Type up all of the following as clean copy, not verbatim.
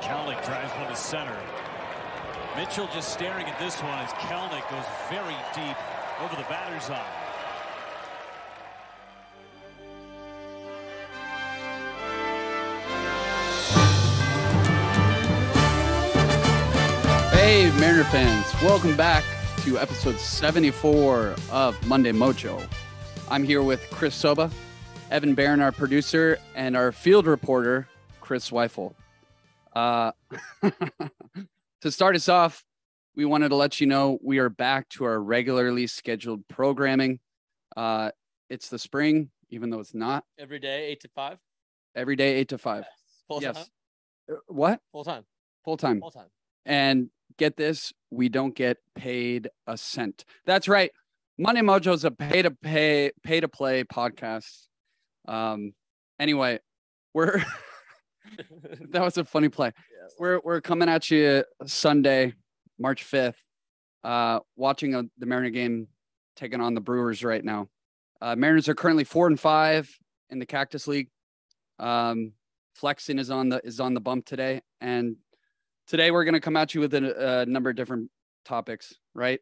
Kelenic drives one to center. Mitchell just staring at this one as Kelenic goes very deep over the batter's eye. Hey, Mariner fans, welcome back to episode 74 of Monday Mojo. I'm here with Chris Sobba, Evan Barron, our producer, and our field reporter, Chris Zweifel. To start us off, we wanted to let you know we are back to our regularly scheduled programming. It's the spring, even though it's not. Every day, 8 to 5? Every day, 8 to 5. Yes. Full yes. time? What? Full time. Full time. Full time. And get this, we don't get paid a cent. That's right. Monday Mojo is a pay to play podcast. Anyway, we're that was a funny play. Yeah. We're coming at you Sunday, March 5th, watching the Mariner game, taking on the Brewers right now. Mariners are currently 4-5 in the Cactus League. Flexing is on the bump today, and today we're going to come at you with a number of different topics, right?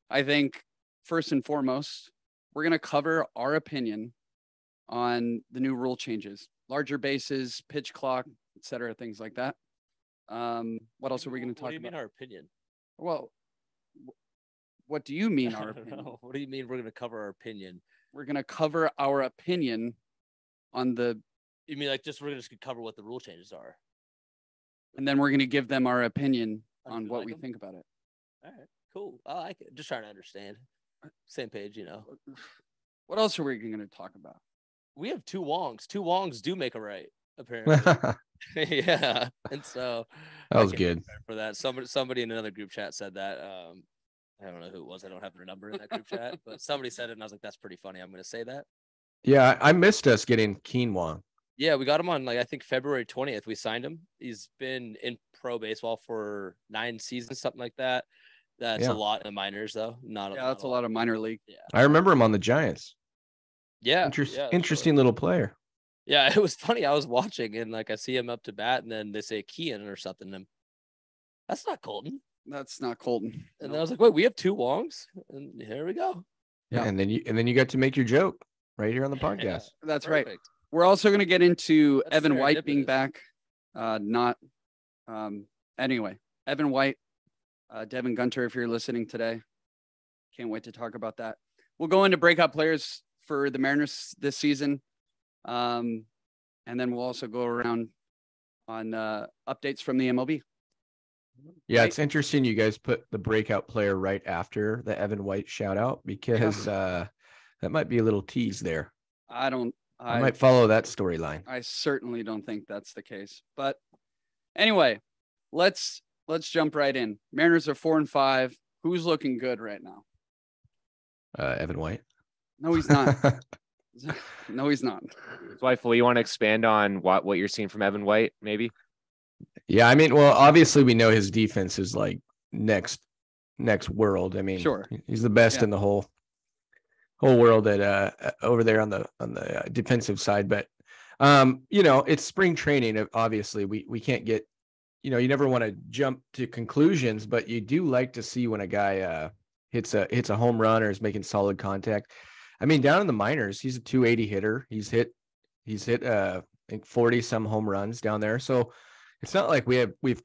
I think first and foremost, we're going to cover our opinion on the new rule changes, larger bases, pitch clock, etc., things like that. What else are we going to talk about? What do you mean our opinion? Well, what do you mean our opinion? What do you mean we're going to cover our opinion? We're going to cover our opinion on the... You mean like we're just going to cover what the rule changes are? And then we're going to give them our opinion on what we think about it. All right, cool. I like it. Just trying to understand. Same page, you know. What else are we going to talk about? We have two Wongs. Two Wongs do make a right, apparently. Yeah. And so that was good for that. Somebody in another group chat said that. I don't know who it was. I don't have their number in that group chat, but somebody said it, and I was like, that's pretty funny. I'm going to say that. Yeah, I missed us getting Keen Wong. Yeah, we got him on, I think February 20th. We signed him. He's been in pro baseball for 9 seasons, something like that. That's a lot in the minors, though. That's a lot of minor league. Yeah. I remember him on the Giants. Yeah. Interesting little player. Yeah, it was funny. I was watching, and I see him up to bat, and then they say Kean or something. And that's not Kolten. That's not Kolten. And then I was like, wait, we have 2 Wongs? And here we go. Yeah, and then you got to make your joke right here on the podcast. Yeah, that's perfect. Right. We're also going to get into Evan White being back. Anyway, Evan White, Devin Gunter, if you're listening today, can't wait to talk about that. We'll go into breakout players for the Mariners this season. And then we'll also go around on updates from the MLB. Yeah, it's interesting you guys put the breakout player right after the Evan White shout out because that might be a little tease there. I might follow that storyline. I certainly don't think that's the case. But anyway, let's jump right in. Mariners are 4-5. Who's looking good right now? Evan White. No, he's not. No, he's not. Zweifel, you want to expand on what you're seeing from Evan White, maybe? Yeah, I mean, well, obviously we know his defense is like next world. I mean, sure, he's the best in the whole world at over there on the defensive side. But it's spring training. Obviously, we can't get, you never want to jump to conclusions, but you do like to see when a guy hits a home run or is making solid contact. I mean, down in the minors, he's a 280 hitter. He's hit I think 40 some home runs down there. So it's not like we've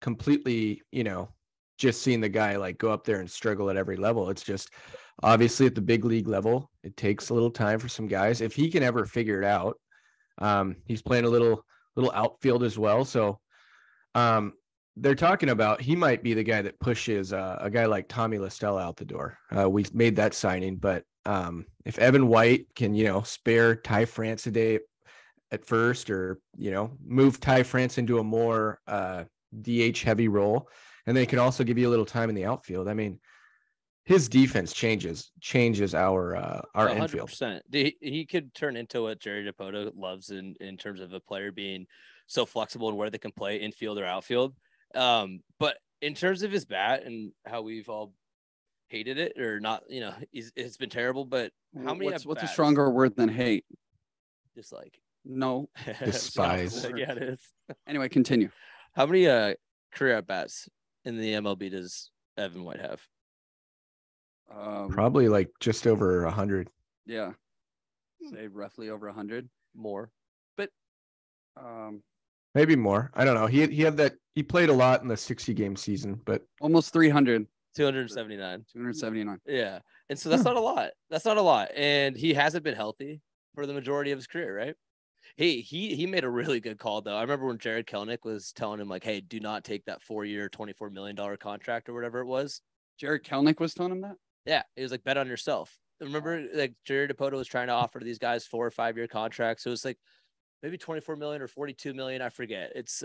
completely, just seen the guy go up there and struggle at every level. It's just obviously at the big league level, it takes a little time for some guys. If he can ever figure it out, he's playing a little outfield as well. So they're talking about he might be the guy that pushes a guy like Tommy Listella out the door. We made that signing, but if Evan White can, spare Ty France a day at first, or move Ty France into a more DH heavy role, and they can also give you a little time in the outfield. I mean, his defense changes our 100%. Infield. He could turn into what Jerry DiPoto loves in terms of a player being so flexible in where they can play infield or outfield. But in terms of his bat and how we've all hated it or not, it's been terrible. But how many? What's a stronger word than hate? Dislike. No. Despise. Yeah, it is. Anyway, continue. How many career at bats in the MLB does Evan White have? Probably like just over 100. Yeah. Say roughly over 100. More. But maybe more. I don't know. He had that. He played a lot in the 60-game season, but almost 300. 279. 279. Yeah. And so that's not a lot. That's not a lot. And he hasn't been healthy for the majority of his career, right? He made a really good call, though. I remember when Jarred Kelenic was telling him, like, hey, do not take that 4-year, $24 million contract or whatever it was. Jarred Kelenic was telling him that? Yeah. It was like, bet on yourself. Remember, like, Jerry DePoto was trying to offer these guys 4 or 5 year contracts. So it was like maybe 24 million or 42 million. I forget. It's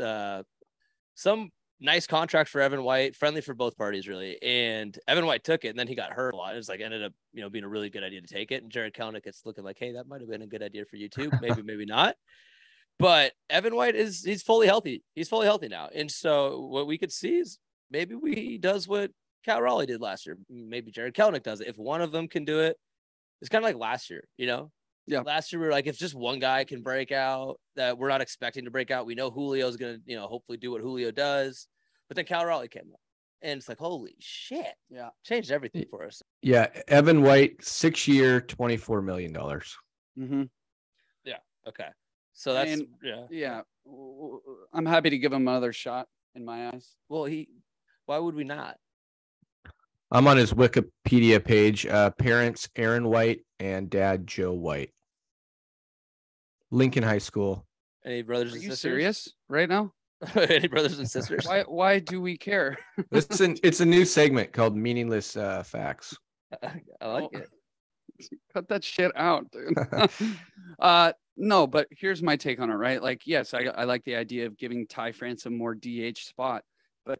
some nice contract for Evan White, friendly for both parties, really. And Evan White took it, and then he got hurt a lot. It was like ended up, being a really good idea to take it. And Jarred Kelenic, it's looking like, hey, that might have been a good idea for you too. Maybe, maybe not. But Evan White he's fully healthy. He's fully healthy now. And so what we could see is maybe he does what Cal Raleigh did last year. Maybe Jarred Kelenic does it. If one of them can do it, it's kind of like last year, Yeah. Last year we were like, if just one guy can break out, that we're not expecting to break out. We know Julio's gonna, hopefully do what Julio does. But then Cal Raleigh came up, and it's like, holy shit! Yeah, changed everything for us. Yeah, Evan White, 6-year, $24 million. Mm-hmm. Yeah. Okay. So that's yeah. I'm happy to give him another shot in my eyes. Well, why would we not? I'm on his Wikipedia page. Parents Aaron White and dad Joe White. Lincoln High School. Any brothers and sisters? Serious right now? Any brothers and sisters? Why do we care? It's a new segment called Meaningless Facts. I like it. Cut that shit out, dude. No, but here's my take on it, right? Like, yes, I like the idea of giving Ty France a more DH spot, but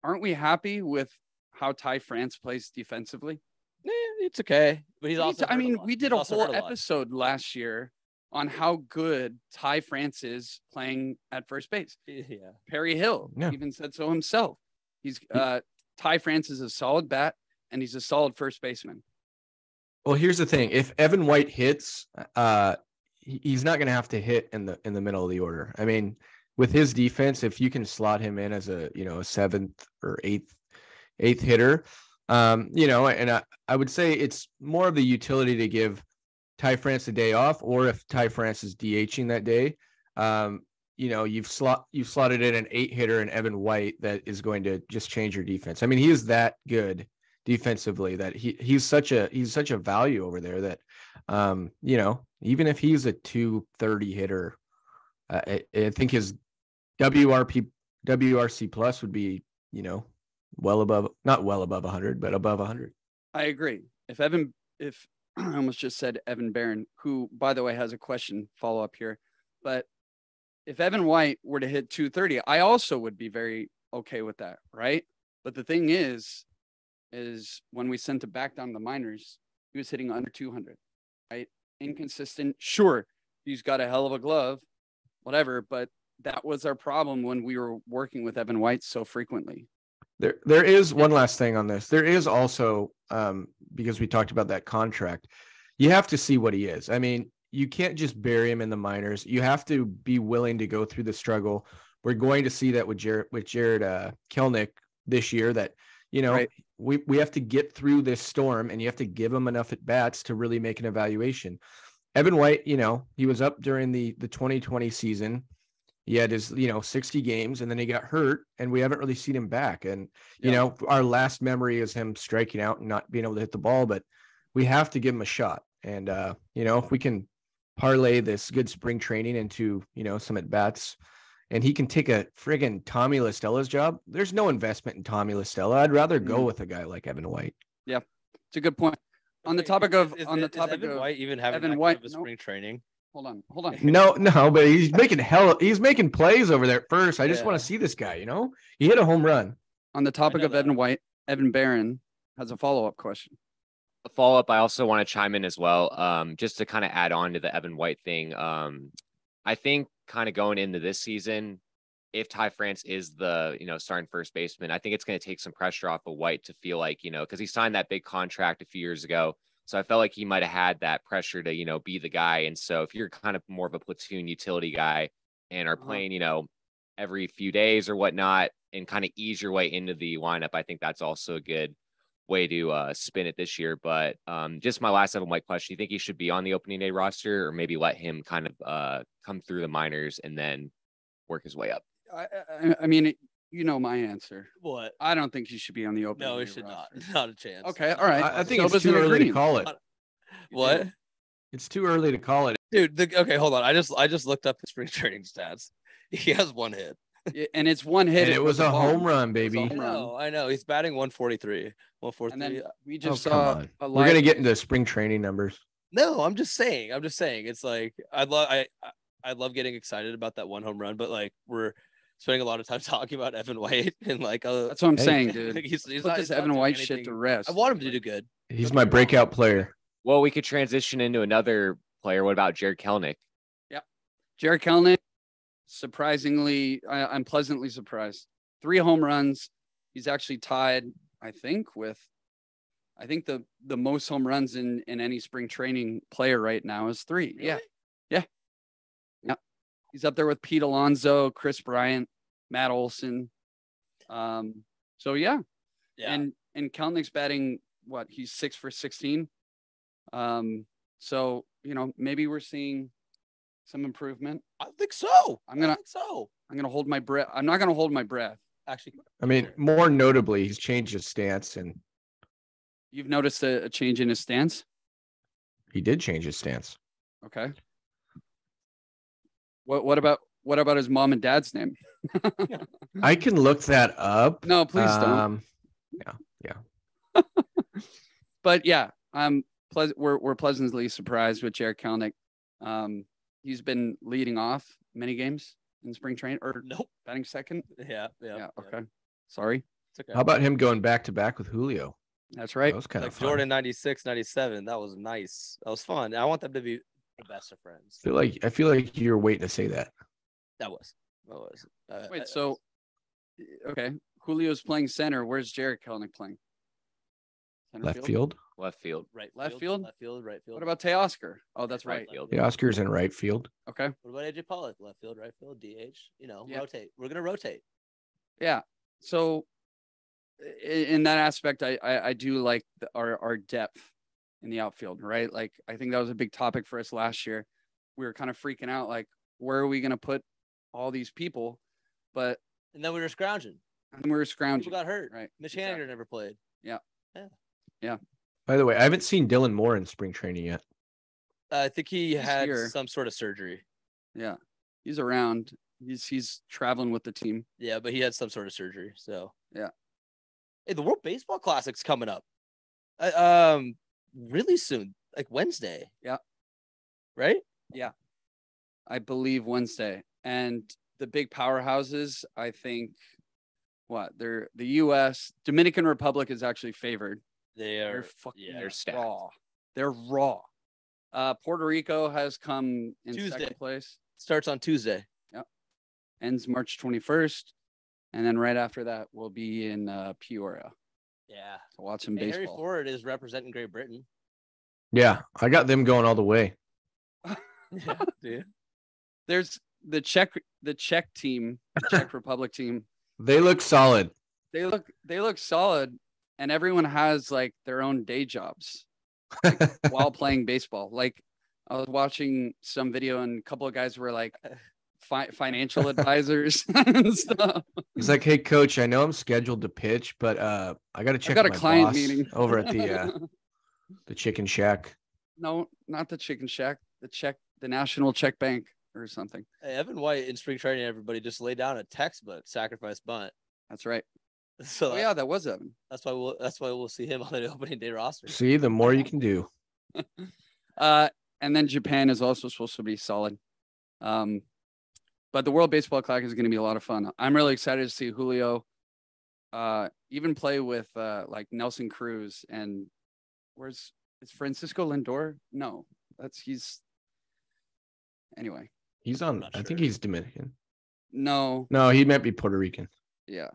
aren't we happy with how Ty France plays defensively? It's okay. But he's also we did a whole episode last year on how good Ty France is playing at first base. Yeah. Perry Hill even said so himself. He's Ty France is a solid bat and he's a solid first baseman. Well, here's the thing. If Evan White hits, he's not going to have to hit in the middle of the order. I mean, with his defense, if you can slot him in as a 7th or 8th hitter, and I would say it's more of the utility to give Ty France a day off, or if Ty France is DHing that day, you've slotted in an 8 hitter in Evan White that is going to just change your defense. I mean, he is that good defensively that he's such a value over there that even if he's a 230 hitter, I think his WRC plus would be not well above 100, but above 100. I agree. If I almost just said Evan Barron, who, by the way, has a question follow up here, but if Evan White were to hit 230, I also would be very okay with that, right? But the thing is when we sent him back down to the minors, he was hitting under 200, right? Inconsistent. Sure, he's got a hell of a glove, whatever, but that was our problem when we were working with Evan White so frequently. There is one last thing on this. There is also, because we talked about that contract, you have to see what he is. I mean, you can't just bury him in the minors. You have to be willing to go through the struggle. We're going to see that with Jarred Kelenic this year, that, right. we have to get through this storm, and you have to give him enough at bats to really make an evaluation. Evan White, he was up during the 2020 season. He had his, 60 games, and then he got hurt, and we haven't really seen him back. And, our last memory is him striking out and not being able to hit the ball, but we have to give him a shot. And, if we can parlay this good spring training into, some at bats, and he can take a friggin' Tommy Listella's job, there's no investment in Tommy Listella. I'd rather go with a guy like Evan White. Yeah, it's a good point. On the topic of Evan White even having Evan White, a spring training. Hold on. No, but he's making plays over there at first. I just want to see this guy, He hit a home run. On the topic of Evan White, Evan Barron has a follow-up question. A follow-up, I also want to chime in as well, just to kind of add on to the Evan White thing. I think kind of going into this season, if Ty France is the, starting first baseman, I think it's going to take some pressure off of White to feel like, because he signed that big contract a few years ago. So I felt like he might have had that pressure to, be the guy. And so if you're kind of more of a platoon utility guy and are playing, every few days or whatnot and kind of ease your way into the lineup. I think that's also a good way to spin it this year. But just my last Evan White question, you think he should be on the opening day roster, or maybe let him kind of come through the minors and then work his way up? I mean, you know my answer. What? I don't think he should be on the opening. No, day he should roster. not. Not a chance. Okay, all right. I think Sobba's it's too in early to agreement. call it. What? It's too early to call it. Dude, okay, hold on. I just looked up his spring training stats. He has one hit. And it's one hit. And it was a home run, baby. I know. He's batting 143. 143. And then we just Come saw on. a We're live. gonna get into spring training numbers. No, I'm just saying. It's like I love getting excited about that one home run, but like we're spending a lot of time talking about Evan White and like That's what I'm saying, dude. he's Put not, this he's not Evan doing White anything. shit to rest. I want him to do good. He's my breakout player. Well, we could transition into another player. What about Jarred Kelenic? Jarred Kelenic, surprisingly, I'm pleasantly surprised. 3 home runs. He's actually tied, I think, with the most home runs in any spring training player right now is 3. Really? Yeah. He's up there with Pete Alonso, Chris Bryant, Matt Olson. So yeah. And Kelnic's batting what? He's 6 for 16. So, maybe we're seeing some improvement. I think so. I'm going to hold my breath. I'm not going to hold my breath. Actually, I mean, more notably, he's changed his stance, and You've noticed a change in his stance? he did change his stance. Okay. What about his mom and dad's name? I can look that up. No, please don't. Yeah. But yeah, we're pleasantly surprised with Jarred Kelenic. He's been leading off many games in spring training, or nope, batting second. Yeah. Okay. Sorry. It's okay. How about him going back to back with Julio? That's right. That was kind like of fun. Jordan 96, 97. That was nice. That was fun. I want them to be the best of friends. I feel like you're waiting to say that. That was. Wait, so okay, Julio's playing center. Where's Jarred Kelenic playing? Center Left field? Left field. Right. Left field? Left field. Right field. What about Teoscar? Oh, that's right. Right field. The Oscar's in right field. Okay. What about AJ Pollock? Left field, right field, DH. Yeah. Rotate. We're gonna rotate. Yeah. So in that aspect, I do like our depth in the outfield, right? Like I think that was a big topic for us last year. We were kind of freaking out, like where are we going to put all these people? And then we were scrounging. People People got hurt. Right. Mitch Exactly. Haniger never played. Yeah. By the way, I haven't seen Dylan Moore in spring training yet. I think he had here. some sort of surgery. Yeah. He's around. He's traveling with the team. Yeah, but he had some sort of surgery. So Yeah. Hey, the World Baseball Classic's coming up. Really soon, like Wednesday. Yeah. Right? I believe Wednesday. And the big powerhouses, I think, they're the U.S. Dominican Republic is actually favored. They're fucking they're stacked. raw. They're raw. Puerto Rico has come in Tuesday. second place. Starts on Tuesday. Ends March 21st. And then right after that, we'll be in Peoria Yeah. to watch some Hey, Harry baseball. Ford is representing Great Britain. Yeah, I got them going all the way. Yeah, dude. There's the Czech team, the Czech Republic team. They look solid. They look solid, and everyone has like their own day jobs like, while playing baseball. Like I was watching some video, and a couple of guys were like financial advisors and stuff. He's like, "Hey, coach, I know I'm scheduled to pitch, but I got to check got a my client boss meeting over at the Chicken Shack." No, not the Chicken Shack. The National Czech Bank or something. Hey, Evan White in spring training, everybody just laid down a textbook sacrifice bunt. That's right. So Oh yeah, that was Evan. that's why we'll see him on the opening day roster. See, the more you can do. And then Japan is also supposed to be solid. But the World Baseball Classic is going to be a lot of fun. I'm really excited to see Julio even play with like Nelson Cruz and is Francisco Lindor? No, anyway. He's on. Not I sure. think he's Dominican. No, No, he might be Puerto Rican. yeah.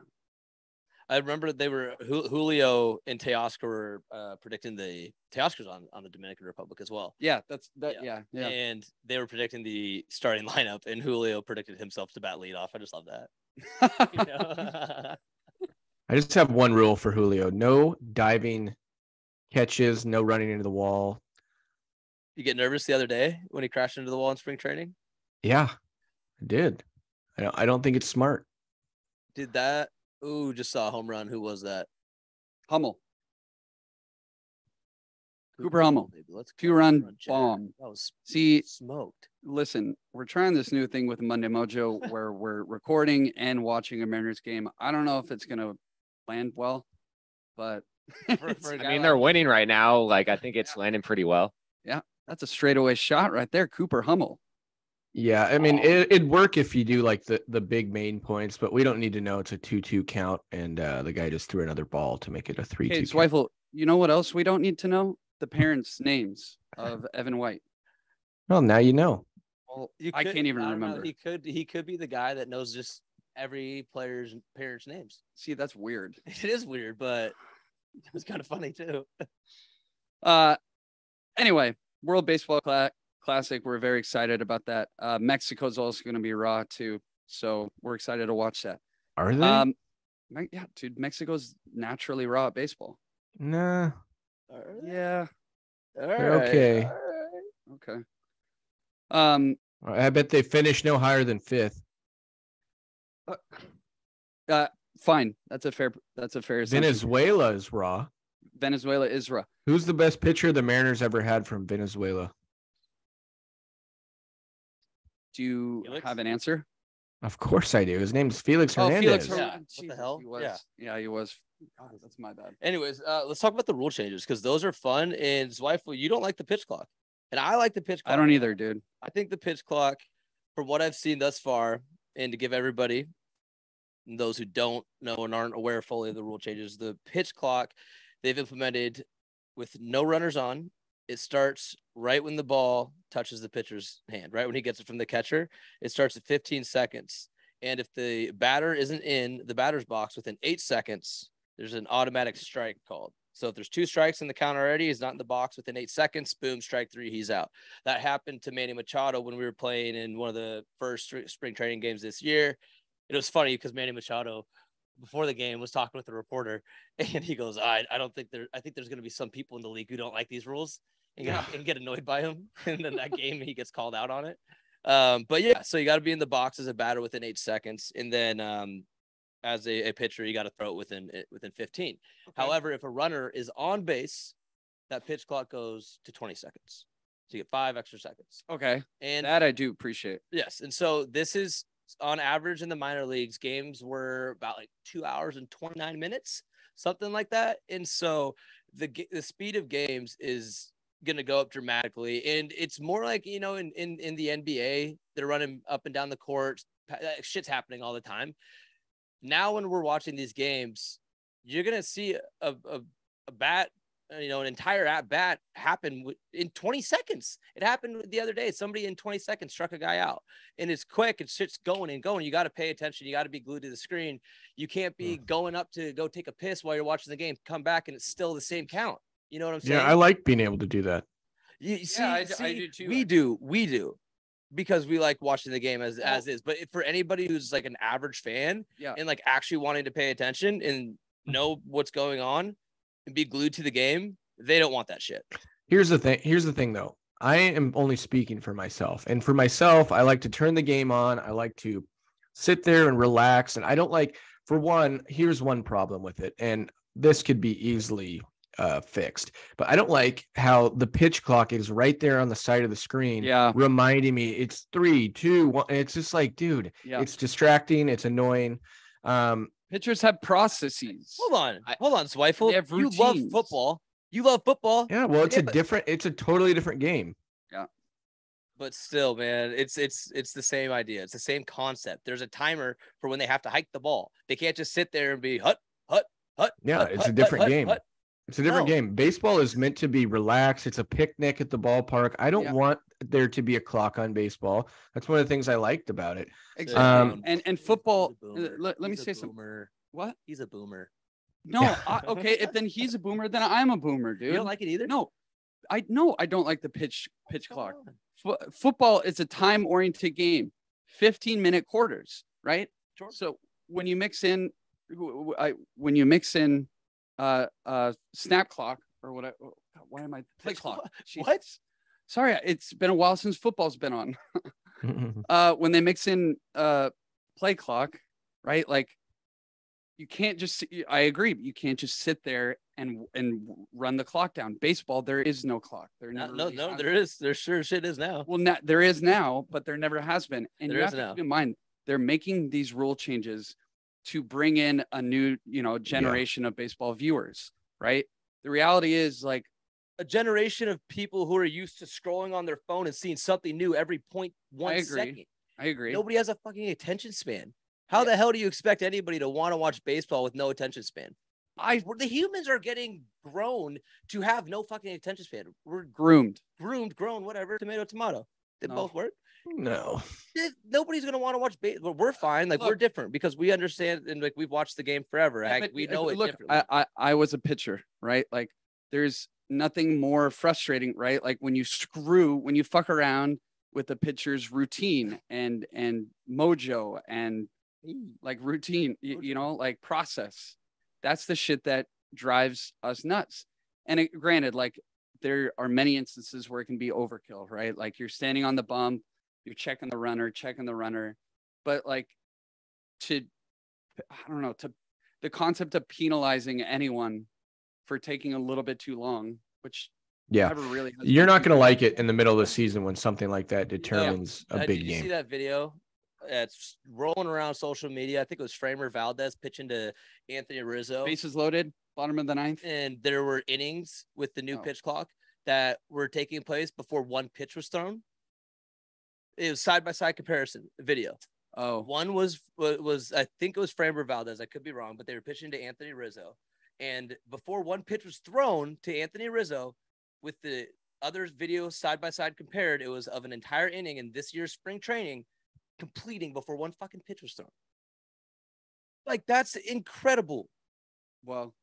I remember they were Julio and Teoscar were predicting the Teoscar's on the Dominican Republic as well. Yeah, yeah. And they were predicting the starting lineup, and Julio predicted himself to bat leadoff. I just love that. I just have one rule for Julio: no diving catches, no running into the wall. You get nervous the other day when he crashed into the wall in spring training? Yeah, I did. I don't think it's smart. Did that? Ooh, just saw a home run. Who was that? Hummel. Cooper Hummel. Let's 2-run bomb. That was smoked. Listen, we're trying this new thing with Monday Mojo where we're recording and watching a Mariners game. I don't know if it's going to land well, but they're winning right now. Like, I think it's landing pretty well. Yeah, that's a straightaway shot right there. Cooper Hummel. Yeah, I mean, it'd work if you do like the big main points, but we don't need to know it's a 2-2 count and the guy just threw another ball to make it a 3-2. Hey, Zweifel, you know what else we don't need to know? The parents' names of Evan White. Well, now you know. Well, I can't even remember. He could be the guy that knows just every player's parents' names. See, that's weird. It is weird, but it was kind of funny too. Anyway, World Baseball Classic. We're very excited about that. Mexico's also going to be raw too, so we're excited to watch that. Are they? Yeah, dude. Mexico's naturally raw at baseball. Nah. Yeah. Okay. Okay. I bet they finish no higher than 5th. Fine. That's a fair assumption. Venezuela is raw. Venezuela is raw. Who's the best pitcher the Mariners ever had from Venezuela? Do you have an answer? Of course I do. His name's Felix Hernandez. Felix Hernandez. What the hell? He was. Yeah, he was. God, that's my bad. Anyways, let's talk about the rule changes because those are fun. And Zweifel, you don't like the pitch clock, and I like the pitch clock. I don't either, dude. I think the pitch clock, from what I've seen thus far, and to give everybody, those who don't know and aren't aware fully of the rule changes, the pitch clock they've implemented with no runners on. It starts right when the ball touches the pitcher's hand, right when he gets it from the catcher. It starts at 15 seconds. And if the batter isn't in the batter's box within 8 seconds, there's an automatic strike called. So if there's 2 strikes in the count already, he's not in the box within 8 seconds, boom, strike 3, he's out. That happened to Manny Machado when we were playing in one of the first spring training games this year. It was funny because Manny Machado, before the game, was talking with the reporter, and he goes, I think there's going to be some people in the league who don't like these rules and get annoyed by him. And then that game, he gets called out on it. But yeah, so you got to be in the box as a batter within 8 seconds. And then as a pitcher, you got to throw it within 15. Okay. However, if a runner is on base, that pitch clock goes to 20 seconds. So you get 5 extra seconds. Okay. And that I do appreciate. Yes. And so this is on average in the minor leagues, games were about like 2 hours and 29 minutes, something like that. And so the speed of games is going to go up dramatically. And it's more like, in the NBA, they're running up and down the court. Shit's happening all the time. Now, when we're watching these games, you're going to see a bat, an entire at bat happen in 20 seconds. It happened the other day. Somebody in 20 seconds struck a guy out, and it's quick. It's just going and going. You got to pay attention. You got to be glued to the screen. You can't be going up to go take a piss while you're watching the game, come back, and it's still the same count. You know what I'm saying? Yeah, I like being able to do that. I do too. We do. Because we like watching the game as is. But for anybody who's like an average fan and like actually wanting to pay attention and know what's going on and be glued to the game, they don't want that shit. Here's the thing though. I am only speaking for myself. And for myself, I like to turn the game on. I like to sit there and relax. And I don't like, for one, here's one problem with it. And this could be easily fixed, but I don't like how the pitch clock is right there on the side of the screen, reminding me it's 3, 2, 1. It's just like, dude, it's distracting. It's annoying. Pitchers have processes. Hold on, Zweifel. You love football. Yeah, well, it's a totally different game. Yeah. But still, man, it's the same idea. It's the same concept. There's a timer for when they have to hike the ball. They can't just sit there and be hut. Yeah, it's a different game. It's a different game. Baseball is meant to be relaxed. It's a picnic at the ballpark. I don't want there to be a clock on baseball. That's one of the things I liked about it. Exactly. And football. Let me say something. What? He's a boomer. No. Okay. If then he's a boomer, then I'm a boomer, dude. You don't like it either? No. I don't like the pitch clock. Football is a time-oriented game, 15-minute quarters, right? Sure. So when you mix in snap clock or what? Why am I play clock? What? Sorry, it's been a while since football's been on. When they mix in play clock, right? Like you can't just. I agree. You can't just sit there and run the clock down. Baseball, there is no clock. There sure shit is now. Well, there is now, but there never has been. And there you is have to now. keep in mind they're making these rule changes to bring in a new, generation of baseball viewers, right? The reality is like a generation of people who are used to scrolling on their phone and seeing something new every 0.1 second. I agree. Nobody has a fucking attention span. How the hell do you expect anybody to want to watch baseball with no attention span? The humans are getting grown to have no fucking attention span. We're groomed, grown, whatever. Tomato. They both work. No. Nobody's gonna want to watch baseball. We're fine. Like, we're different because we understand and like we've watched the game forever. We know it differently. I was a pitcher, right? Like, there's nothing more frustrating, right? Like when you fuck around with the pitcher's routine and mojo and like routine, like process. That's the shit that drives us nuts. And granted, like there are many instances where it can be overkill, right? Like you're standing on the bump, you're checking the runner, but like the concept of penalizing anyone for taking a little bit too long, which never really has. You're not going to like it in the middle of the season when something like that determines a big game. Did you see that video? It's rolling around social media. I think it was Framer Valdez pitching to Anthony Rizzo. Bases loaded, bottom of the ninth. And there were innings with the new pitch clock that were taking place before one pitch was thrown. It was side-by-side comparison video. Oh. One was I think it was Framer Valdez. I could be wrong, but they were pitching to Anthony Rizzo. And before one pitch was thrown to Anthony Rizzo, with the other video side-by-side compared, it was of an entire inning in this year's spring training completing before one fucking pitch was thrown. Like, that's incredible. Well,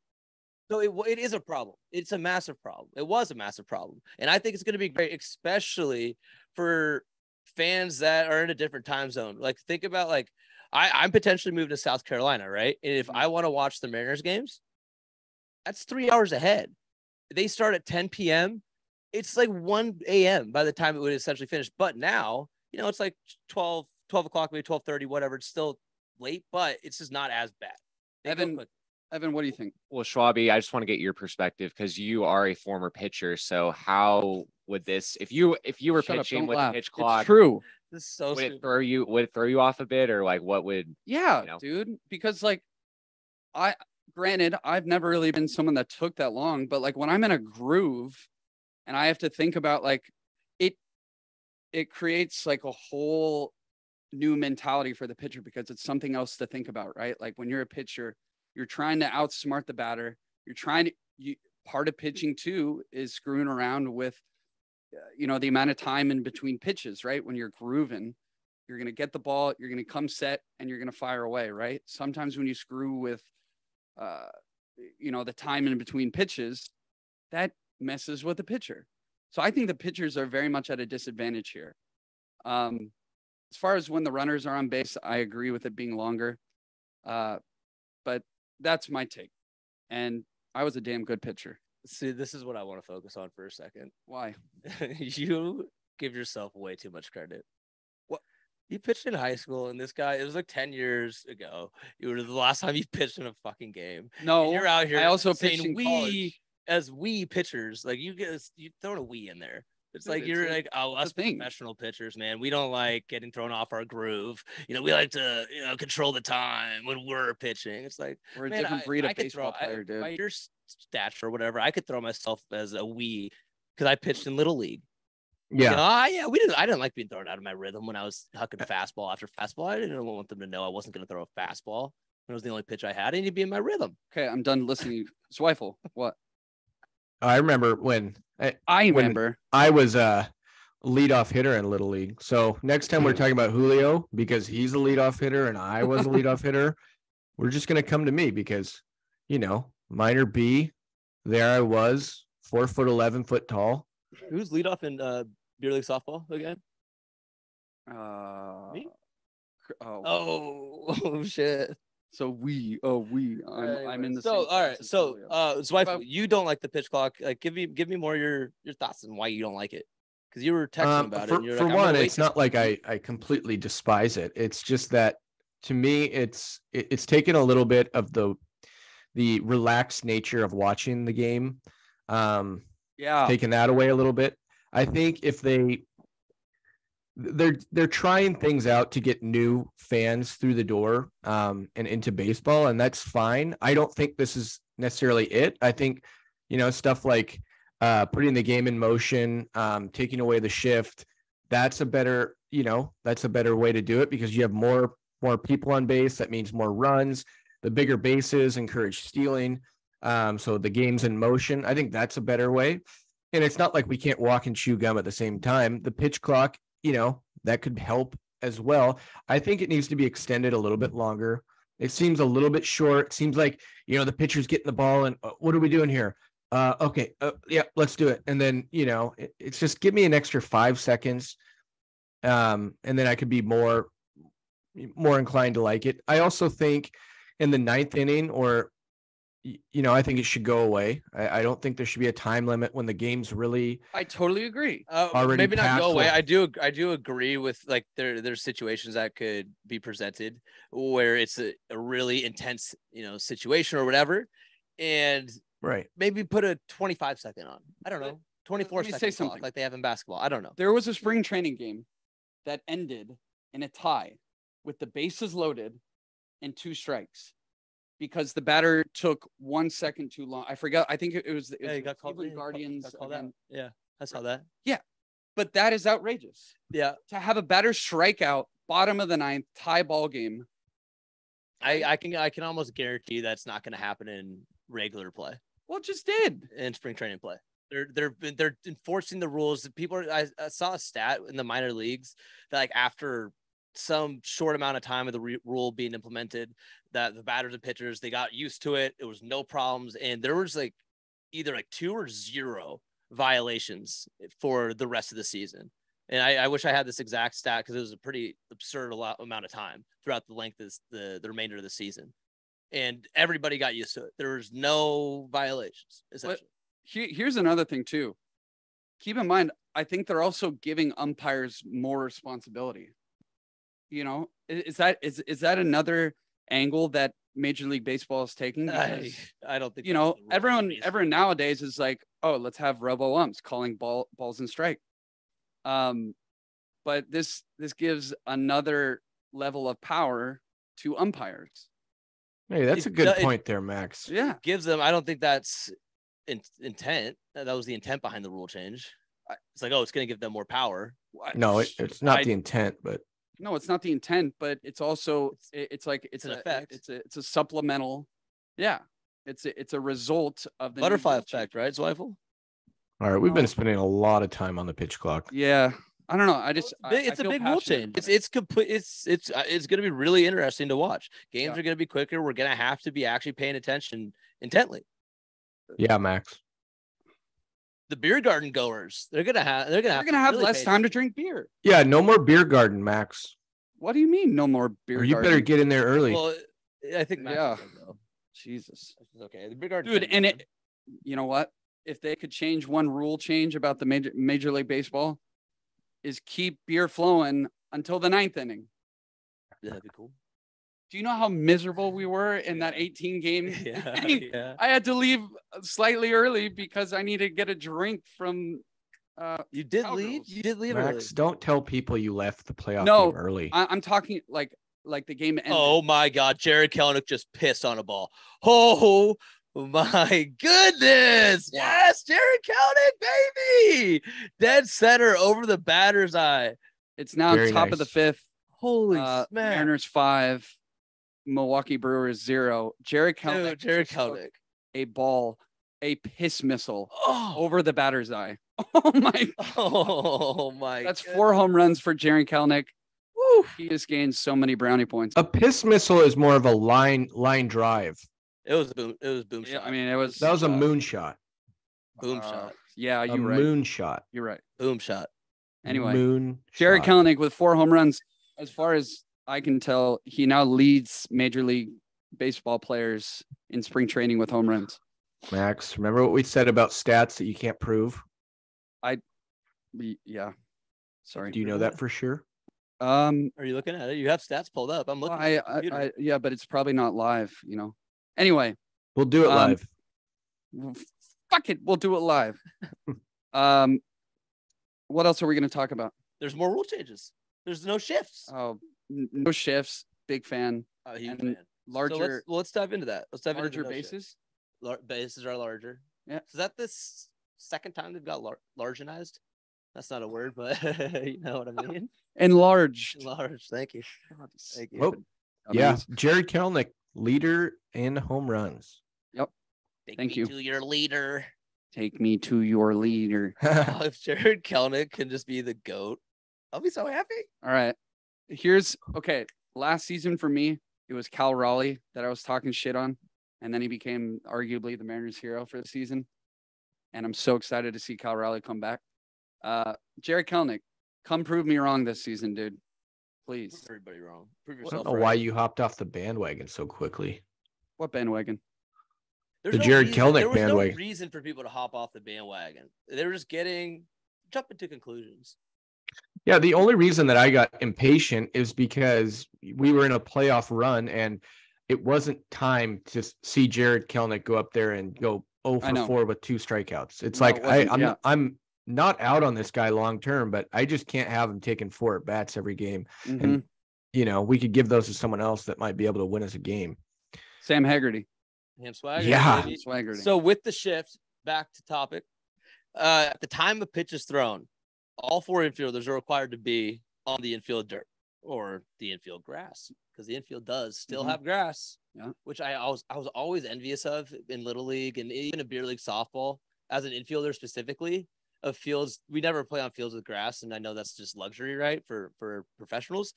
so it is a problem. It's a massive problem. It was a massive problem. And I think it's going to be great, especially for fans that are in a different time zone. Like, think about, like, I'm potentially moving to South Carolina, right? And if I want to watch the Mariners games, that's 3 hours ahead. They start at 10 p.m. It's like 1 a.m. by the time it would essentially finish. But now, it's like 12 o'clock, maybe 12:30, whatever. It's still late, but it's just not as bad. Evan, what do you think? Well, Schwabi, I just want to get your perspective because you are a former pitcher. So how would this, if you were pitching with a pitch clock, it's true. This is so would it throw you off a bit, or like what would? Yeah, dude. Because like, granted, I've never really been someone that took that long, but like when I'm in a groove, and I have to think about like it creates like a whole new mentality for the pitcher because it's something else to think about, right? Like when you're a pitcher, you're trying to outsmart the batter. Part of pitching too is screwing around with, the amount of time in between pitches, right? When you're grooving, you're going to get the ball, you're going to come set, and you're going to fire away, right? Sometimes when you screw with, the time in between pitches, that messes with the pitcher. So I think the pitchers are very much at a disadvantage here. As far as when the runners are on base, I agree with it being longer. But that's my take. And I was a damn good pitcher. See, this is what I want to focus on for a second. Why? You give yourself way too much credit. What? You pitched in high school, and this guy, it was like 10 years ago. You were the last time you pitched in a fucking game. No, and you're out here. I also pitched in we college. As we pitchers, like you throw a we in there. It's like you're like, oh, us professional pitchers, man. We don't like getting thrown off our groove. We like to, control the time when we're pitching. It's like we're a different breed of baseball player, dude. By your stature or whatever, I could throw myself as a we because I pitched in Little League. Yeah. I didn't like being thrown out of my rhythm when I was hucking fastball after fastball. I didn't want them to know I wasn't going to throw a fastball. It was the only pitch I had. I needed to be in my rhythm. Okay, I'm done listening. Zweifel, what? I remember when I was a leadoff hitter in Little League. So next time we're talking about Julio because he's a leadoff hitter and I was a leadoff hitter, we're just going to come to me because, minor B, there I was, 4', 11 foot tall. Who's leadoff in beer league softball again? Me? Oh shit. So I'm in the so same all right. class So as Zweifel, you don't like the pitch clock. Like give me more your thoughts on why you don't like it. Because you were texting about it. And you're For like, one, it's not like I completely despise it. It's just that to me, it's taken a little bit of the relaxed nature of watching the game. Taking that away a little bit. I think if they're trying things out to get new fans through the door and into baseball, and that's fine. I don't think this is necessarily it. I think, stuff like putting the game in motion, taking away the shift, that's a better way to do it because you have more people on base. That means more runs. The bigger bases encourage stealing. So the game's in motion. I think that's a better way. And it's not like we can't walk and chew gum at the same time. The pitch clock, that could help as well. I think it needs to be extended a little bit longer. It seems a little bit short. It seems like, the pitcher's getting the ball and what are we doing here? Okay. Yeah, let's do it. And then, it's just give me an extra 5 seconds. And then I could be more inclined to like it. I also think in the 9th inning I think it should go away. I don't think there should be a time limit when the game's really. I totally agree. Already maybe not go away. like, I do agree with like there's situations that could be presented where it's a really intense situation or whatever, and right. maybe put a 25-second on. I don't know, 24 Let me say seconds something. like they have in basketball. I don't know. There was a spring training game that ended in a tie with the bases loaded and 2 strikes. Because the batter took 1 second too long. I forgot. I think it was You got called. Cleveland Guardians. Yeah, I saw that. Yeah, but that is outrageous. Yeah, To have a batter strike out, bottom of the 9th, tie ball game. I can almost guarantee that's not going to happen in regular play. Well, it just did. In spring training play. They're enforcing the rules. I saw a stat in the minor leagues that like after some short amount of time of the rule being implemented, that the batters and pitchers, they got used to it. It was no problems. And there was like either like 2 or 0 violations for the rest of the season. And I wish I had this exact stat because it was a pretty absurd amount of time throughout the length of the remainder of the season. And everybody got used to it. There was no violations, essentially. But here's another thing too. Keep in mind, I think they're also giving umpires more responsibility. Is that another angle that Major League Baseball is taking? Because, I don't think everyone nowadays is like, oh, let's have robo umps calling balls and strike. But this gives another level of power to umpires. Hey, that's a good point there, Max. Yeah, gives them. I don't think that's intent. That was the intent behind the rule change. It's like, oh, it's going to give them more power. No, it's not the intent, but. No, it's not the intent, but it's also it's an effect. It's a supplemental. Yeah, it's a result of the butterfly effect, right, Zweifel? All right, we've been spending a lot of time on the pitch clock. Yeah, I don't know. It's a big rule change. It's complete. It's going to be really interesting to watch. Games are going to be quicker. We're going to have to be actually paying attention intently. Yeah, Max. The beer garden goers, they're gonna have really less time to drink beer. Yeah, no more beer garden, Max. What do you mean no more beer garden? You better get in there early. Well, I think Max yeah. will, Jesus. Okay, the beer garden, dude, and you know what? If they could change one rule change about the Major League Baseball, is keep beer flowing until the 9th inning. Yeah, that'd be cool. Do you know how miserable we were in that 18 game? Yeah. I had to leave slightly early because I needed to get a drink from. You did leave. You did leave Max, early. Don't tell people you left the playoff game early. I'm talking like the game ended. Oh my God, Jarred Kelenic just pissed on a ball. Oh my goodness! Wow. Yes, Jarred Kelenic, baby, dead center over the batter's eye. It's now Very top nice. of the 5th. Holy smack! Mariners 5, Milwaukee Brewers 0. Jarred Kelenic, a ball, a piss missile over the batter's eye. Oh my! Oh my! That's 4 home runs for Jarred Kelenic. Woo! He just gained so many brownie points. A piss missile is more of a line drive. It was boom. It was boom shot. I mean, that was a moonshot. Boom shot. Yeah, you're A right. moonshot. You're right. Boom shot. Anyway, Jarred Kelenic with 4 home runs. As far as I can tell, he now leads Major League Baseball players in spring training with home runs. Max, remember what we said about stats that you can't prove? Yeah. Sorry. Do you know that for sure? Are you looking at it? You have stats pulled up. I'm looking. Yeah, but it's probably not live, Anyway, we'll do it live. Fuck it, we'll do it live. What else are we going to talk about? There's more rule changes. There's no shifts. Oh, no shifts. Big fan. Huge fan. Larger. So let's dive into that. Let's dive larger into bases. Bases are larger. Yeah. So is that this second time they've got largenized? That's not a word, but you know what I mean. Enlarged. Large. Thank you. Thank you. Oh, yeah. Jarred Kelenic, leader in home runs. Yep. Thank you. To your leader. Take me to your leader. If Jarred Kelenic can just be the GOAT, I'll be so happy. All right. Okay. Last season for me, it was Cal Raleigh that I was talking shit on. And then he became arguably the Mariners' hero for the season. And I'm so excited to see Cal Raleigh come back. Jarred Kelenic, come prove me wrong this season, dude. Please. Prove everybody wrong. Prove I yourself don't know right. why you hopped off the bandwagon so quickly. What bandwagon? There's The Jarred Kelenic there was bandwagon. no reason for people to hop off the bandwagon. They were just jumping to conclusions. Yeah, the only reason that I got impatient is because we were in a playoff run and it wasn't time to see Jarred Kelenic go up there and go 0 for 4 with 2 strikeouts. It's I'm not out on this guy long term, but I just can't have him taking 4 at bats every game. Mm-hmm. And we could give those to someone else that might be able to win us a game. Sam Haggerty. Swaggerty. Yeah. Swaggerty. So with the shift, back to topic. At the time of pitch is thrown, all 4 infielders are required to be on the infield dirt or the infield grass, because the infield does still have grass, which I was always envious of in Little League and even in beer league softball as an infielder specifically. Of fields, we never play on fields with grass, and I know that's just luxury, right? For professionals,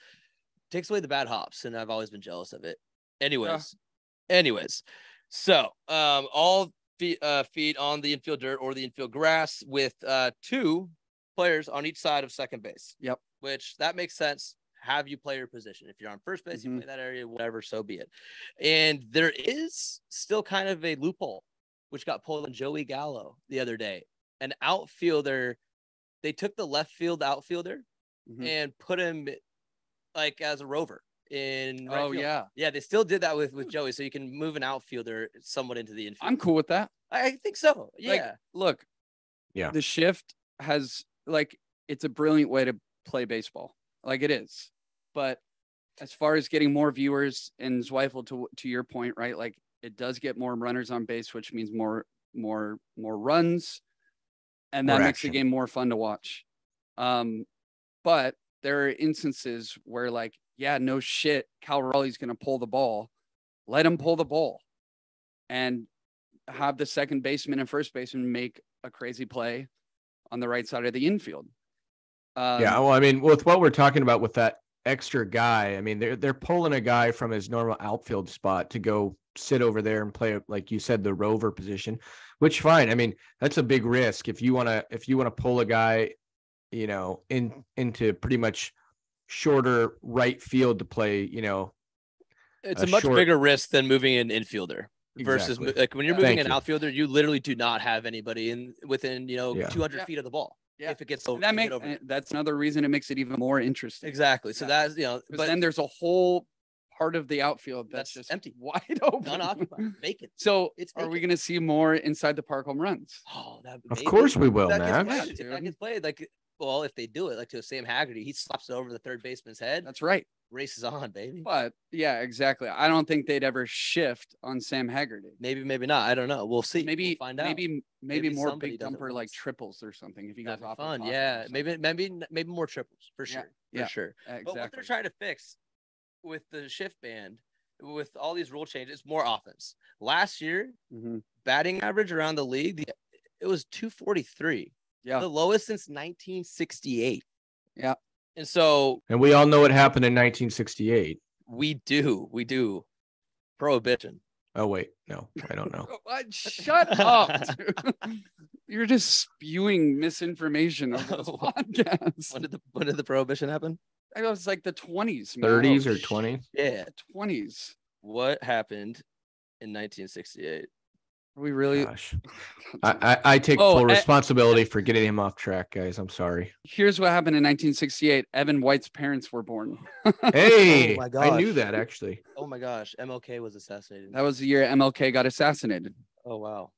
takes away the bad hops, and I've always been jealous of it. Anyways, so all feet on the infield dirt or the infield grass with 2 players on each side of second base. Yep. Which that makes sense. Have you play your position? If you're on first base, you play that area, whatever, so be it. And there is still kind of a loophole, which got pulled on Joey Gallo the other day. An outfielder, they took the left field outfielder and put him like as a rover in right field. Yeah, they still did that with Joey, so you can move an outfielder somewhat into the infield. I'm cool with that. I think so. Yeah. Look, the shift has it's a brilliant way to play baseball. Like it is. But as far as getting more viewers and Zweifel to your point, right? Like it does get more runners on base, which means more runs. And that makes the game more fun to watch. But there are instances where no shit, Cal Raleigh's going to pull the ball. Let him pull the ball and have the second baseman and first baseman make a crazy play on the right side of the infield. Well, I mean, with what we're talking about with that extra guy, I mean, they're pulling a guy from his normal outfield spot to go sit over there and play, like you said, the rover position, which fine. I mean, that's a big risk if you want to pull a guy, into pretty much shorter right field to play, it's a much bigger risk than moving an infielder. Versus like when you're moving an outfielder, you literally do not have anybody within 200 feet of the ball. Yeah. If it gets over, that's another reason it makes it even more interesting. Exactly. So that's but then there's a whole part of the outfield that's just empty, wide open, unoccupied, vacant. So are we going to see more inside the park home runs? Oh, of course we will, man. If that gets played, if they do it to Sam Haggerty, he slaps it over the third baseman's head. That's right. Races on, baby. But yeah, exactly. I don't think they'd ever shift on Sam Haggerty. Maybe not. I don't know. We'll see. Maybe we'll find out. Maybe more big thumper like triples or something. If you guys off fun, yeah. Maybe more triples for sure. Yeah, for sure. Exactly. But what they're trying to fix with the shift band, with all these rule changes, more offense. Last year, batting average around the league, it was 243. Yeah, the lowest since 1968. Yeah. And so And we all know what happened in 1968. we do. Prohibition. Oh, wait. No, I don't know. What? Shut up, dude. You're just spewing misinformation over this podcast. When did the prohibition happen? I was like the 20s, man. 30s or 20s? Yeah. 20s. What happened in 1968? Are we really? Gosh. I take full responsibility for getting him off track, guys. I'm sorry. Here's what happened in 1968. Evan White's parents were born. Hey, Oh my I gosh. knew that actually. Oh my gosh, MLK was assassinated. That was the year MLK got assassinated. Oh wow.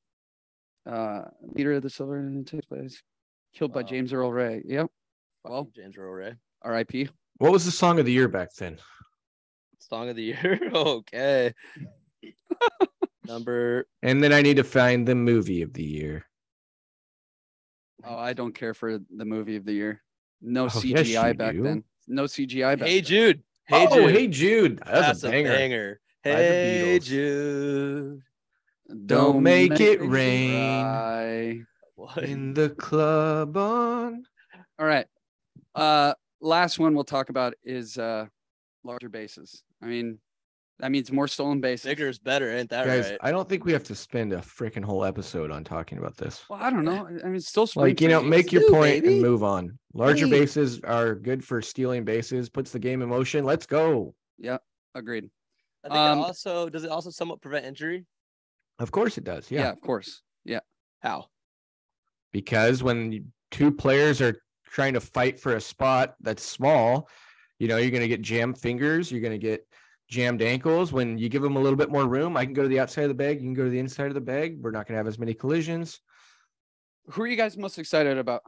Leader of the Silver takes place. Killed by Wow. James Earl Ray. Yep. Well, James Earl Ray. R.I.P. What was the song of the year back then? Song of the year. Okay. Number. And then I need to find the movie of the year. Oh, I don't care for the movie of the year. No Oh, yes, CGI you back do. then. No CGI back Hey then. Jude. Hey Oh, Jude. Hey Jude. That's a banger. By the Hey Beatles. Jude. Don't make it me rain. cry. What? In the club on. All right. Last one we'll talk about is larger bases. I mean, that means more stolen bases. Bigger is better, ain't that Guys, right? I don't think we have to spend a freaking whole episode on talking about this. Well, I don't know. I mean, it's still spring Like, you know, training. make your do, point baby. and move on. Larger Hey. bases are good for stealing bases, puts the game in motion. Let's go. Yeah, agreed. I think does it also somewhat prevent injury? Of course it does. Yeah, Yeah. of course. Yeah. How? Because when two players are trying to fight for a spot that's small, you know, you're going to get jammed fingers. You're going to get jammed ankles. When you give them a little bit more room, I can go to the outside of the bag. You can go to the inside of the bag. We're not going to have as many collisions. Who are you guys most excited about?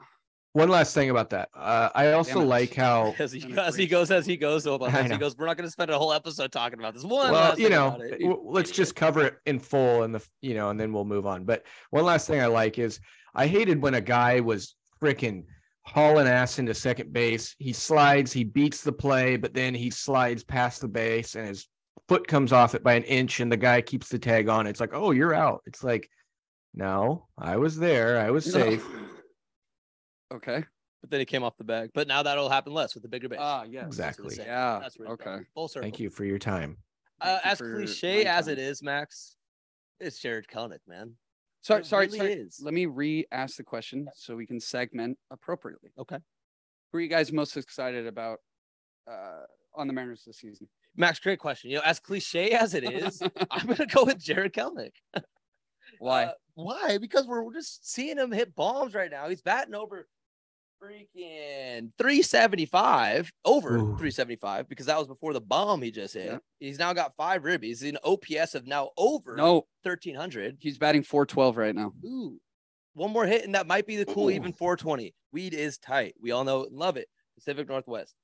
One last thing about that. I also Damn it. like how, As he goes, we're not going to spend a whole episode talking about this. well, you know, about it. let's just cover it in full and and then we'll move on. But one last thing I like is I hated when a guy was freaking hauling ass into second base. He slides, he beats the play, but then he slides past the base and his foot comes off it by an inch and the guy keeps the tag on. It's like, oh, you're out. It's like, no, I was there. I was safe. Okay. But then he came off the bag. But now that'll happen less with the bigger base. Yes. Exactly. Yeah. That's really Okay. full circle. Thank you for your time. Thank you As for cliche my as time. it is, Max, it's Jarred Kelenic, man. Sorry. It really is. Let me re-ask the question so we can segment appropriately. Okay. Who are you guys most excited about on the Mariners this season? Max, great question. You know, as cliche as it is, I'm going to go with Jarred Kelenic. Why? Why? Because we're just seeing him hit bombs right now. He's batting over freaking 375, over Ooh. 375, because that was before the bomb he just hit. Yeah. He's now got 5 ribbies. He's an OPS of now over No, 1,300. he's batting 412 right now. Ooh, one more hit, and that might be the cool even 420. Weed is tight. We all know it and love it. Pacific Northwest.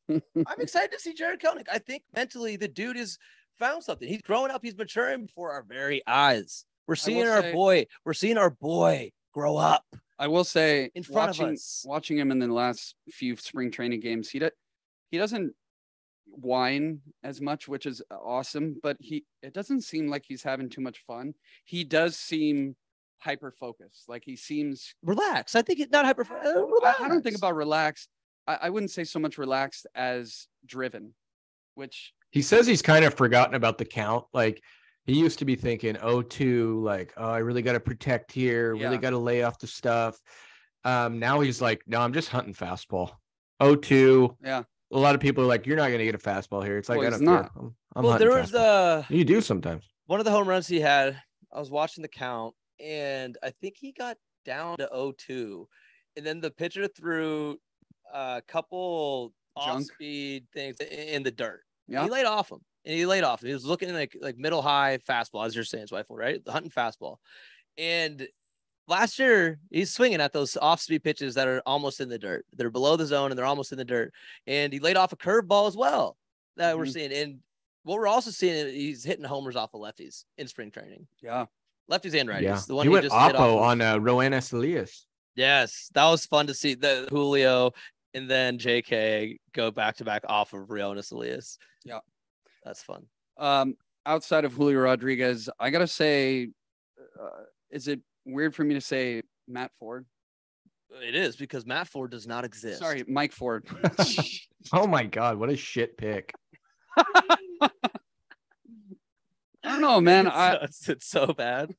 I'm excited to see Jarred Kelenic. I think mentally the dude has found something. He's growing up. He's maturing before our very eyes. We're seeing our boy grow up. I will say, In front of us. watching him in the last few spring training games, he doesn't whine as much, which is awesome. But it doesn't seem like he's having too much fun. He does seem hyper focused. Like he seems Relax. I think it's not hyper. I don't think about relaxed. I wouldn't say so much relaxed as driven, which He says he's kind of forgotten about the count. Like he used to be thinking 0-2, like, oh, I really got to protect here, really Yeah. got to lay off the stuff. Now he's like, no, I'm just hunting fastball. 0-2. Yeah. A lot of people are like, you're not going to get a fastball here. It's like, Well, I he's don't not. care. I'm Well, hunting there was fastball. You do sometimes. one of the home runs he had. I was watching the count, and I think he got down to 0-2, and then the pitcher threw a couple Junk. off-speed things in the dirt. Yeah. He laid off him. He was looking like middle high fastball, as you're saying, Zweifel, right? The hunting fastball. And last year, he's swinging at those off-speed pitches that are almost in the dirt. They're below the zone and they're almost in the dirt. And he laid off a curveball as well that we're seeing. And what we're also seeing is he's hitting homers off of lefties in spring training. yeah. Lefties and righties. Yeah. The one he went just hit oppo off of. on Rowan Elias. Yes, that was fun to see. The Julio and then JK go back-to-back off of Rionis Elias. Yeah. That's fun. Outside of Julio Rodriguez, I gotta say, is it weird for me to say Matt Ford? It is because Matt Ford does not exist. Sorry, Mike Ford. Oh my God, what a shit pick. I don't know, man. It's so bad.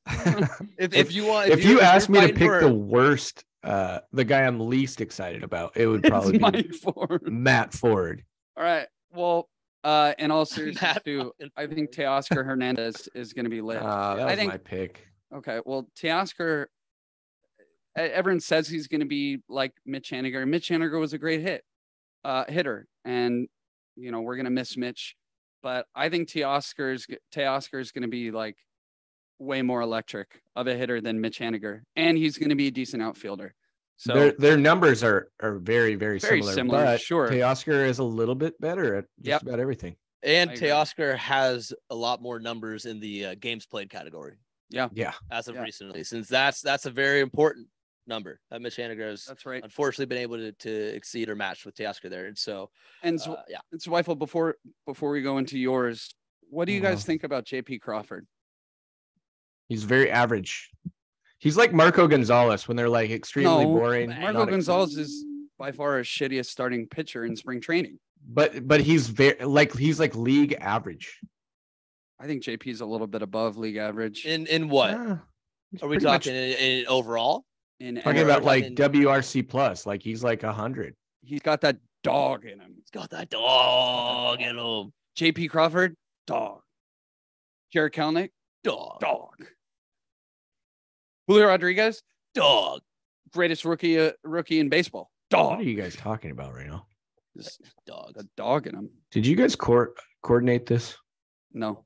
If you're asked me to fighting pick for- the worst, the guy I'm least excited about, it would probably be Mike Ford. Matt Ford. All right. Well, in all seriousness, too, I think Teoscar Hernandez is going to be lit. That was think- my pick. Okay. Well, Teoscar, everyone says he's going to be like Mitch Haniger. Mitch Haniger was a great hitter. And, we're going to miss Mitch. But I think Teoscar is going to be like way more electric of a hitter than Mitch Haniger. And he's going to be a decent outfielder. So Their numbers are very, very Very similar. similar, But sure. Teoscar is a little bit better at just about everything. And I agree. Teoscar has a lot more numbers in the games played category Yeah. as of Yeah. recently, since that's a very important number that Mitch Haniger has that's right. unfortunately been able to exceed or match with Teoscar there. And so, And yeah, Zweifel, before we go into yours, what do you guys think about JP Crawford? He's very average. He's like Marco Gonzalez when they're like extremely boring. Marco not Gonzalez is by far our shittiest starting pitcher in spring training. But he's he's like league average. I think JP's a little bit above league average. in what He's are we pretty much talking in overall? talking Or about we're like talking- WRC plus, like he's like 100. He's got that dog in him. He's got that dog in him. JP Crawford, dog. Jarred Kelenic, Dog. Julio Rodriguez, Dog. greatest rookie in baseball. What Dog. are you guys talking about right now? Just Dog. a dog in him. Did you guys coordinate this? No.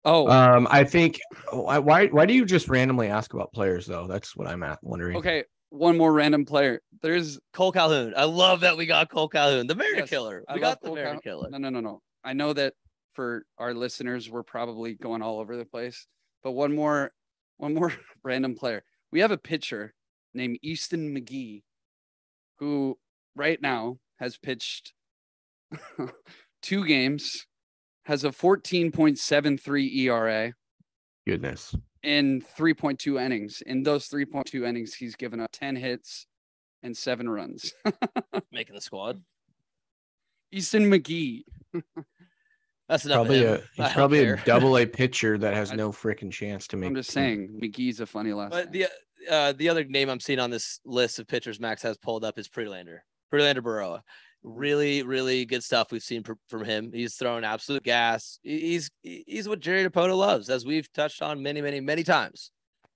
Oh, I think why do you just randomly ask about players though? That's what I'm wondering. okay. One more random player. There's Cole Calhoun. I love that we got Cole Calhoun, the Mary Yes, Killer. I We love got the Cole Mary Cal- Killer. No. I know that for our listeners, we're probably going all over the place. But one more random player. We have a pitcher named Easton McGee, who right now has pitched 2 games, has a 14.73 ERA Goodness. in 3.2 innings. In those 3.2 innings, he's given up 10 hits and 7 runs. Making the squad. Easton McGee. That's enough. Probably of him. I he's don't probably care. a double A pitcher that has I- no freaking chance to make. I'm just saying, McGee's a funny last But name. the other name I'm seeing on this list of pitchers Max has pulled up is Prelander Baroa. Really, really good stuff we've seen from him. He's throwing absolute gas. He's what Jerry DiPoto loves, as we've touched on many times.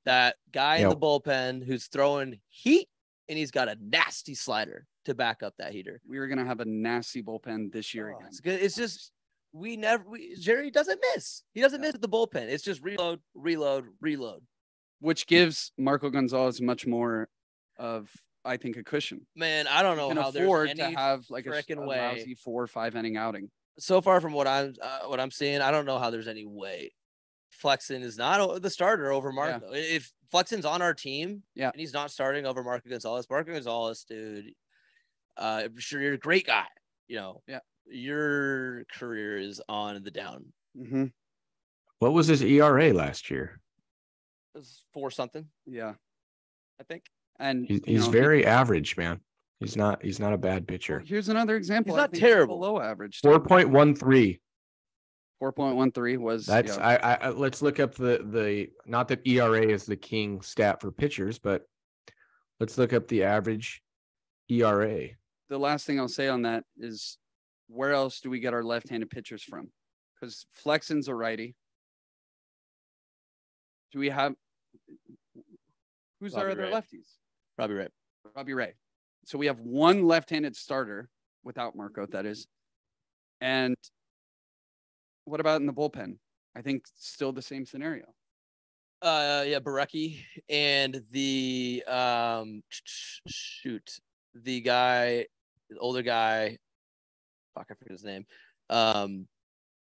That guy in the bullpen who's throwing heat, and he's got a nasty slider to back up that heater. We were gonna have a nasty bullpen this year Oh, again. it's good. It's just Jerry doesn't miss. He doesn't miss at the bullpen. It's just reload. Which gives Marco Gonzalez much more of, I think, a cushion. Man, I don't know Can how afford there's to any have like a frickin' way. lousy 4 or 5 inning outing. So far from what I'm seeing, I don't know how there's any way Flexen is not the starter over Marco. If Flexen's on our team, Yeah. and he's not starting over Marco Gonzalez, dude, I'm sure you're a great guy. Yeah. Your career is on the down. Mm-hmm. What was his ERA last year? It's 4 something, Yeah, I think. and He's very average, man. He's not a bad pitcher. Here's another example. He's I not think terrible. Below average. too. 4.13. 4.13 was. That's yeah. I let's look up the not that ERA is the king stat for pitchers, but let's look up the average ERA. The last thing I'll say on that is, where else do we get our left-handed pitchers from? Because Flexen's a righty. Do we have? Who's our Robbie other Ray. lefties? Probably right. Robbie Ray. So we have one left-handed starter without Marco, that is. And what about in the bullpen? I think still the same scenario. Yeah, Barecki and the the guy, the older guy. Fuck, I forget his name. I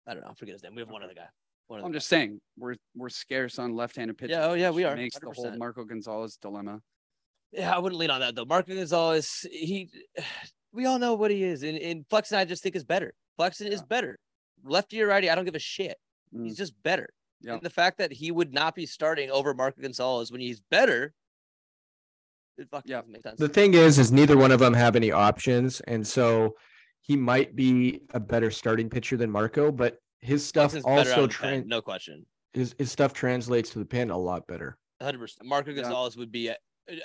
don't know. I forget his name. We have one other guy. I'm just saying we're scarce on left-handed pitchers. Yeah, oh yeah, we which are. Makes the whole 100%. Marco Gonzalez dilemma. Yeah, I wouldn't lean on that though. Marco Gonzalez, we all know what he is, and Flexen I just think is better. Flexen is better. Lefty or righty, I don't give a shit. He's just better. Yeah. And the fact that he would not be starting over Marco Gonzalez when he's better It fucking doesn't make sense. The thing is neither one of them have any options, and so he might be a better starting pitcher than Marco, but his stuff also no question. His stuff translates to the pen a lot better. 100%. Marco Gonzalez would be an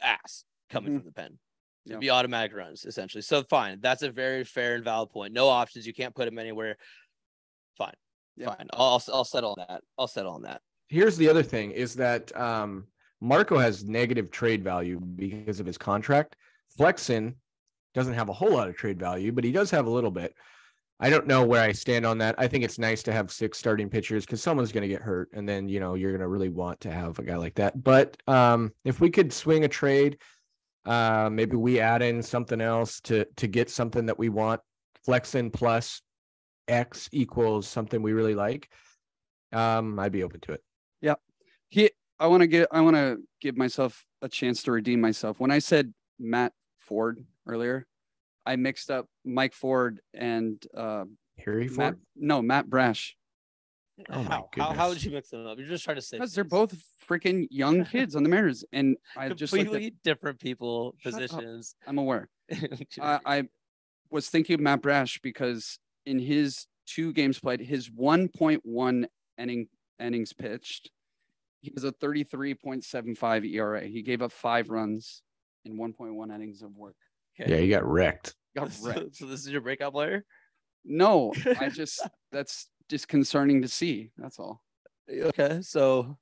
ass coming from the pen. It'd be automatic runs, essentially. So fine. That's a very fair and valid point. No options. You can't put him anywhere. Fine. Fine. I'll settle on that. I'll settle on that. Here's the other thing is that Marco has negative trade value because of his contract. Flexen doesn't have a whole lot of trade value, but he does have a little bit. I don't know where I stand on that. I think it's nice to have 6 starting pitchers because someone's going to get hurt, and then you're going to really want to have a guy like that. But if we could swing a trade, maybe we add in something else to get something that we want. Flexen plus X equals something we really like. I'd be open to it. Yeah. I want to give myself a chance to redeem myself. When I said Matt Ford earlier, I mixed up Mike Ford and Harry Ford. Matt Brash. Oh my goodness. How would you mix them up? You're just trying to say because they're both freaking young kids on the Mariners, and I just completely different people, positions. I'm aware. I was thinking of Matt Brash because in his 2 games played, his 1.1 innings pitched, he has a 33.75 ERA. He gave up 5 runs in 1.1 innings of work. Okay. Yeah, he got wrecked. So this is your breakout player? No, that's disconcerting to see. That's all. Okay, so.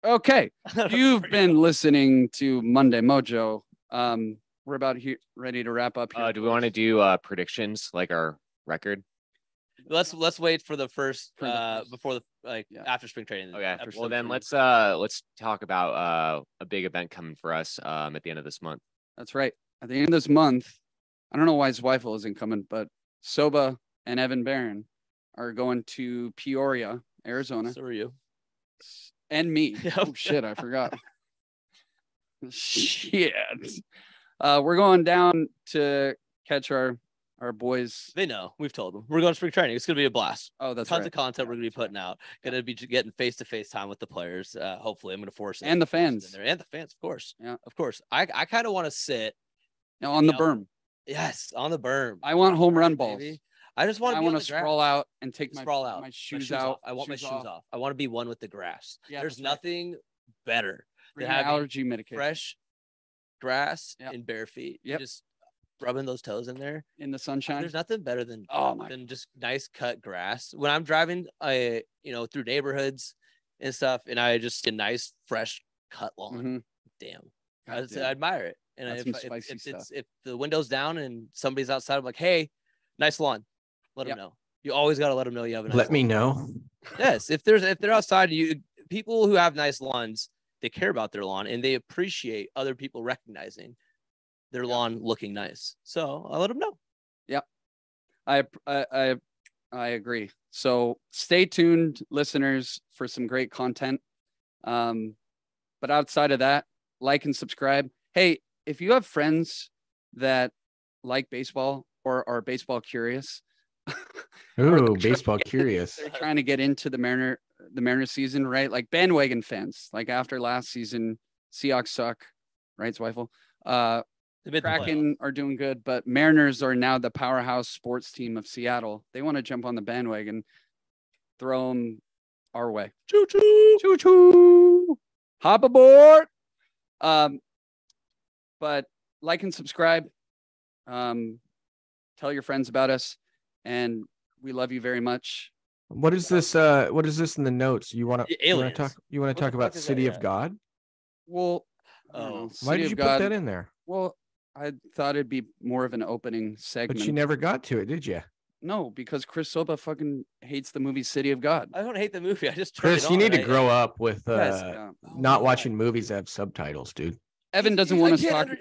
Okay, you've been listening to Monday Mojo. We're about ready to wrap up here. Do we want to do predictions like our record? Let's wait for the first before the after spring training. Okay. Well, then let's talk about a big event coming for us at the end of this month. That's right. At the end of this month, I don't know why Zweifel isn't coming, but Sobba and Evan Barron are going to Peoria, Arizona. So are you. And me. Oh shit, I forgot. Shit. We're going down to catch our boys. They know. We've told them. We're going to spring training. It's going to be a blast. Oh, that's Tons of content we're going to be putting out. Going to be getting face-to-face time with the players. Hopefully, I'm going to force it. And the fans. And the fans, of course. Yeah. Of course. I kind of want to sit. On the berm. Yes, on the berm. I want home run balls. Baby. I just want to sprawl out and take my shoes out. I want my shoes off. I want to be one with the grass. Yeah, there's nothing better than having allergy medication. Fresh grass and bare feet. Yep. Just rubbing those toes in there in the sunshine. There's nothing better than just nice cut grass. When I'm driving, through neighborhoods and stuff, and I just see a nice fresh cut lawn. Mm-hmm. Damn, I admire it. And if the window's down and somebody's outside, I'm like, hey, nice lawn. Let them know. You always got to let them know you have a nice Let lawn. me know. Yes, if they're outside, people who have nice lawns, they care about their lawn and they appreciate other people recognizing their lawn looking nice. So I'll let them know. Yep, I agree. So stay tuned, listeners, for some great content. But outside of that, like and subscribe. Hey, if you have friends that like baseball or are baseball curious, baseball curious, they're trying to get into the Mariners season, right? Like bandwagon fans, like after last season, Seahawks suck, right? Zweifel. The Kraken are doing good, but Mariners are now the powerhouse sports team of Seattle. They want to jump on the bandwagon, throw them our way. Choo choo, choo choo, hop aboard. But like and subscribe. Tell your friends about us, and we love you very much. What is this? What is this in the notes? You want to talk about City of God? Well, why did you put that in there? Well, I thought it'd be more of an opening segment. But you never got to it, did you? No, because Chris Sobba fucking hates the movie City of God. I don't hate the movie. I just Chris, you need to grow up with not watching movies that have subtitles, dude. Evan doesn't want us talking.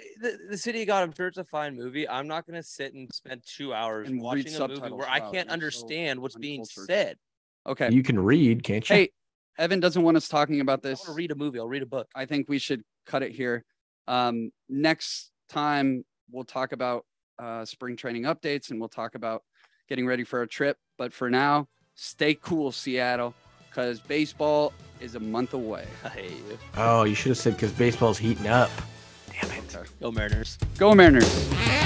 The City of God, I'm sure it's a fine movie. I'm not going to sit and spend 2 hours and watching a movie where I can't understand what's being said. Okay. You can read, can't you? Hey, Evan doesn't want us talking about this. I want to read a movie. I'll read a book. I think we should cut it here. Next time, we'll talk about spring training updates, and we'll talk about getting ready for a trip. But for now, stay cool, Seattle, because baseball is a month away. I hate you. Oh, you should have said because baseball's heating up. Damn it. Go Mariners. Go Mariners.